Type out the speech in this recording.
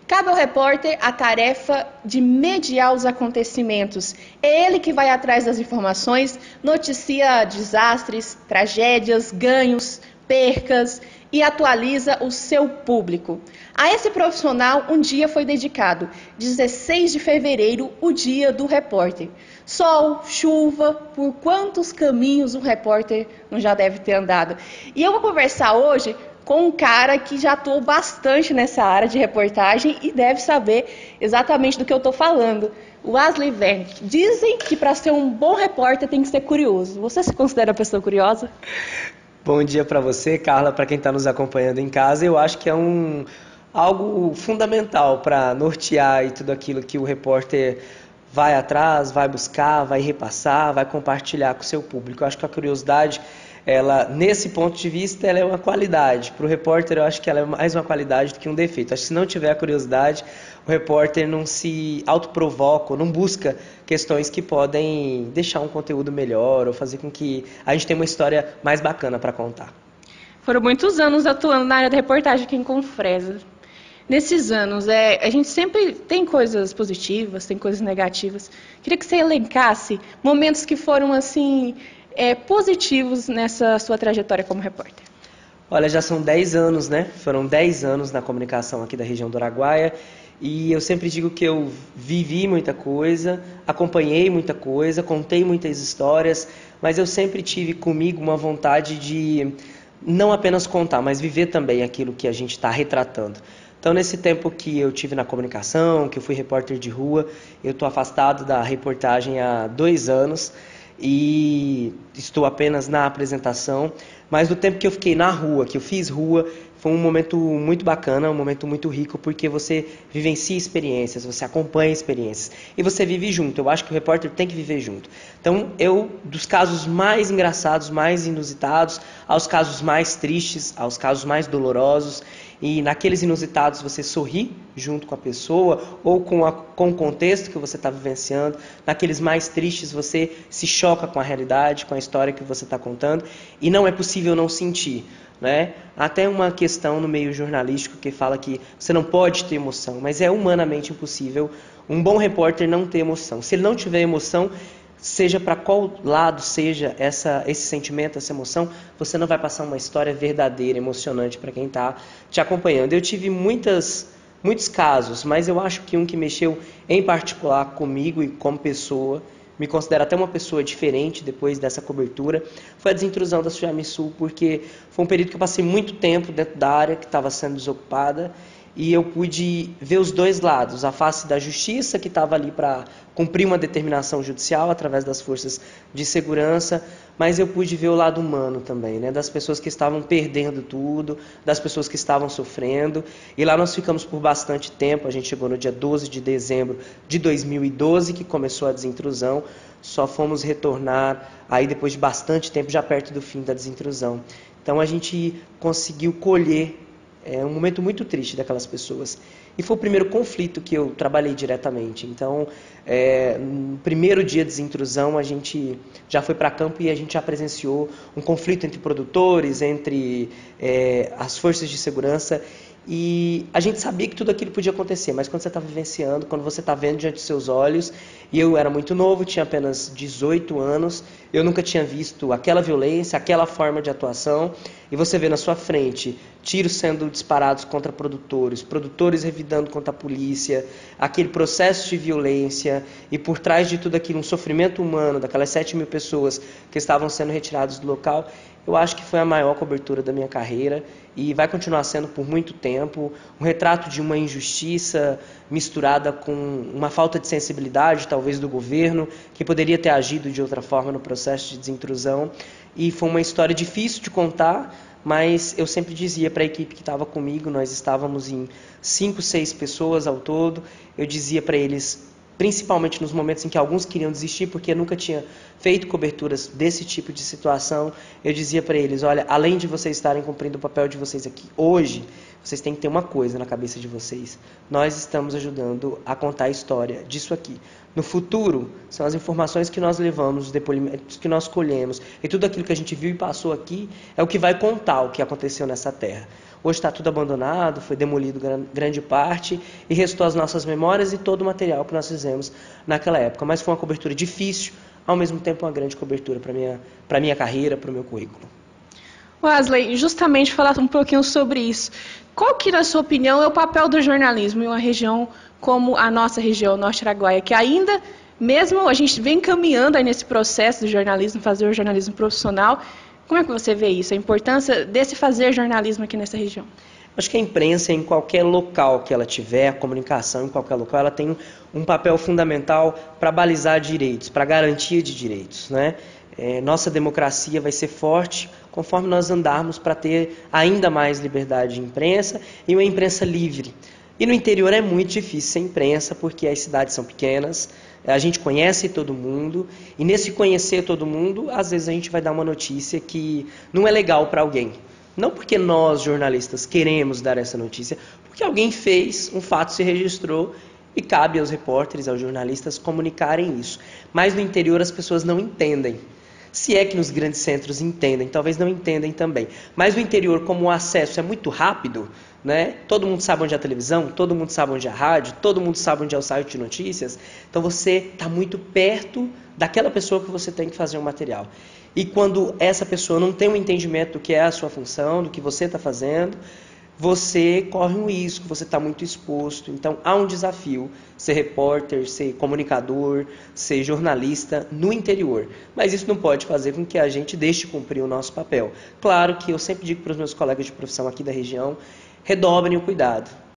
Cabe ao repórter a tarefa de mediar os acontecimentos. É ele que vai atrás das informações, noticia desastres, tragédias, ganhos, percas e atualiza o seu público. A esse profissional, um dia foi dedicado, 16 de fevereiro, o dia do repórter. Sol, chuva, por quantos caminhos um repórter não já deve ter andado? E eu vou conversar hoje com um cara que já atuou bastante nessa área de reportagem e deve saber exatamente do que eu estou falando. O Wesley Verne. Dizem que para ser um bom repórter tem que ser curioso. Você se considera uma pessoa curiosa? Bom dia para você, Carla, para quem está nos acompanhando em casa. Eu acho que é algo fundamental para nortear e tudo aquilo que o repórter vai atrás, vai buscar, vai repassar, vai compartilhar com o seu público. Eu acho que a curiosidade, ela, nesse ponto de vista, ela é uma qualidade. Para o repórter, eu acho que ela é mais uma qualidade do que um defeito. Acho que se não tiver a curiosidade, o repórter não se autoprovoca, não busca questões que podem deixar um conteúdo melhor ou fazer com que a gente tenha uma história mais bacana para contar. Foram muitos anos atuando na área da reportagem aqui em Confresa. Nesses anos, a gente sempre tem coisas positivas, tem coisas negativas. Queria que você elencasse momentos que foram assim positivos nessa sua trajetória como repórter. Olha, já são 10 anos, né? Foram 10 anos na comunicação aqui da região do Araguaia. E eu sempre digo que eu vivi muita coisa, acompanhei muita coisa, contei muitas histórias, mas eu sempre tive comigo uma vontade de não apenas contar, mas viver também aquilo que a gente está retratando. Então, nesse tempo que eu tive na comunicação, que eu fui repórter de rua, eu estou afastado da reportagem há 2 anos e estou apenas na apresentação. Mas no tempo que eu fiquei na rua, que eu fiz rua, foi um momento muito bacana, um momento muito rico, porque você vivencia experiências, você acompanha experiências e você vive junto. Eu acho que o repórter tem que viver junto. Então, dos casos mais engraçados, mais inusitados, aos casos mais tristes, aos casos mais dolorosos, e naqueles inusitados você sorri junto com a pessoa ou com o contexto que você está vivenciando. Naqueles mais tristes você se choca com a realidade, com a história que você está contando e não é possível não sentir, né? Até uma questão no meio jornalístico que fala que você não pode ter emoção, mas é humanamente impossível um bom repórter não ter emoção. Se ele não tiver emoção, seja para qual lado seja esse sentimento, essa emoção, você não vai passar uma história verdadeira, emocionante para quem está te acompanhando. Eu tive muitos casos, mas eu acho que um que mexeu em particular comigo e como pessoa, me considero até uma pessoa diferente depois dessa cobertura, foi a desintrusão da Sujami Sul, porque foi um período que eu passei muito tempo dentro da área que estava sendo desocupada, e eu pude ver os dois lados, a face da justiça que estava ali para cumprir uma determinação judicial através das forças de segurança, mas eu pude ver o lado humano também, né, das pessoas que estavam perdendo tudo, das pessoas que estavam sofrendo, e lá nós ficamos por bastante tempo. A gente chegou no dia 12 de dezembro de 2012, que começou a desintrusão, só fomos retornar aí depois de bastante tempo, já perto do fim da desintrusão. Então a gente conseguiu colher um momento muito triste daquelas pessoas. E foi o primeiro conflito que eu trabalhei diretamente. Então, no primeiro dia de desintrusão, a gente já foi para campo e a gente já presenciou um conflito entre produtores, entre as forças de segurança. E a gente sabia que tudo aquilo podia acontecer, mas quando você está vivenciando, quando você está vendo diante dos seus olhos, e eu era muito novo, tinha apenas 18 anos, eu nunca tinha visto aquela violência, aquela forma de atuação, e você vê na sua frente tiros sendo disparados contra produtores, produtores revidando contra a polícia, aquele processo de violência, e por trás de tudo aquilo um sofrimento humano daquelas 7.000 pessoas que estavam sendo retiradas do local. Eu acho que foi a maior cobertura da minha carreira e vai continuar sendo por muito tempo, um retrato de uma injustiça misturada com uma falta de sensibilidade, talvez, do governo, que poderia ter agido de outra forma no processo de desintrusão. E foi uma história difícil de contar, mas eu sempre dizia para a equipe que estava comigo, nós estávamos em 5, 6 pessoas ao todo, eu dizia para eles, principalmente nos momentos em que alguns queriam desistir porque nunca tinha feito coberturas desse tipo de situação, eu dizia para eles, olha, além de vocês estarem cumprindo o papel de vocês aqui hoje, vocês têm que ter uma coisa na cabeça de vocês. Nós estamos ajudando a contar a história disso aqui. No futuro, são as informações que nós levamos, os depoimentos que nós colhemos, e tudo aquilo que a gente viu e passou aqui é o que vai contar o que aconteceu nessa terra. Hoje está tudo abandonado, foi demolido grande parte e restou as nossas memórias e todo o material que nós fizemos naquela época. Mas foi uma cobertura difícil, ao mesmo tempo uma grande cobertura para minha carreira, para o meu currículo. Wesley, justamente falar um pouquinho sobre isso. Qual que, na sua opinião, é o papel do jornalismo em uma região como a nossa região, Norte Araguaia, que ainda, mesmo a gente vem caminhando aí nesse processo do jornalismo, fazer o jornalismo profissional, como é que você vê isso, a importância desse fazer jornalismo aqui nessa região? Acho que a imprensa, em qualquer local que ela tiver, a comunicação em qualquer local, ela tem um papel fundamental para balizar direitos, para garantia de direitos, né? Nossa democracia vai ser forte conforme nós andarmos para ter ainda mais liberdade de imprensa e uma imprensa livre. E no interior é muito difícil ser imprensa porque as cidades são pequenas, a gente conhece todo mundo e nesse conhecer todo mundo, às vezes a gente vai dar uma notícia que não é legal para alguém. Não porque nós, jornalistas, queremos dar essa notícia, porque alguém fez, um fato se registrou e cabe aos repórteres, aos jornalistas comunicarem isso. Mas no interior as pessoas não entendem. Se é que nos grandes centros entendem, talvez não entendem também. Mas no interior, como o acesso é muito rápido, né? Todo mundo sabe onde é a televisão, todo mundo sabe onde é a rádio, todo mundo sabe onde é o site de notícias. Então você está muito perto daquela pessoa que você tem que fazer um material. E quando essa pessoa não tem um entendimento do que é a sua função, do que você está fazendo, você corre um risco, você está muito exposto. Então há um desafio ser repórter, ser comunicador, ser jornalista no interior. Mas isso não pode fazer com que a gente deixe de cumprir o nosso papel. Claro que eu sempre digo para os meus colegas de profissão aqui da região, redobrem o cuidado.